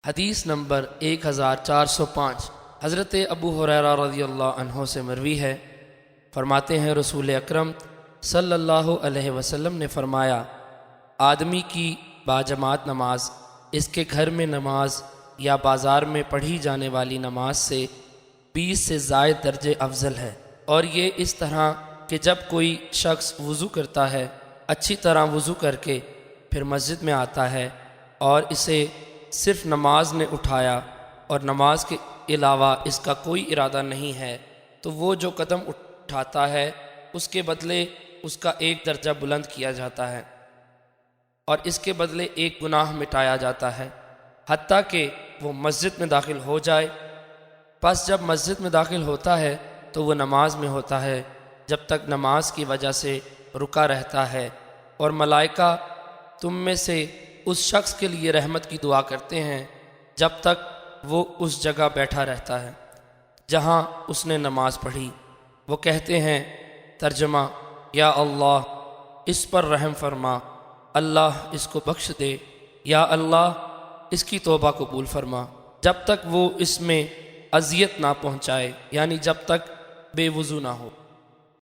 حدیث نمبر 1405 حضرت ابو ہریرہ رضی اللہ عنہ سے مروی ہے، فرماتے ہیں رسول اکرم صلی اللہ علیہ وسلم نے فرمایا، آدمی کی باجماعت نماز اس کے گھر میں نماز یا بازار میں پڑھی جانے والی نماز سے 20 سے زائد درجے افضل ہے۔ اور یہ اس طرح کہ جب کوئی شخص وضو کرتا ہے، اچھی طرح وضو کر کے پھر مسجد میں آتا ہے اور اسے صرف نماز نے اٹھایا اور نماز کے علاوہ اس کا کوئی ارادہ نہیں ہے، تو وہ جو قدم اٹھاتا ہے اس کے بدلے اس کا ایک درجہ بلند کیا جاتا ہے اور اس کے بدلے ایک گناہ مٹایا جاتا ہے، حتیٰ کہ وہ مسجد میں داخل ہو جائے۔ پس جب مسجد میں داخل ہوتا ہے تو وہ نماز میں ہوتا ہے جب تک نماز کی وجہ سے رکا رہتا ہے، اور ملائکہ تم میں سے اس شخص کے لیے رحمت کی دعا کرتے ہیں جب تک وہ اس جگہ بیٹھا رہتا ہے جہاں اس نے نماز پڑھی۔ وہ کہتے ہیں، ترجمہ، یا اللہ اس پر رحم فرما، اللہ اس کو بخش دے، یا اللہ اس کی توبہ قبول فرما، جب تک وہ اس میں اذیت نہ پہنچائے، یعنی جب تک بے وضو نہ ہو۔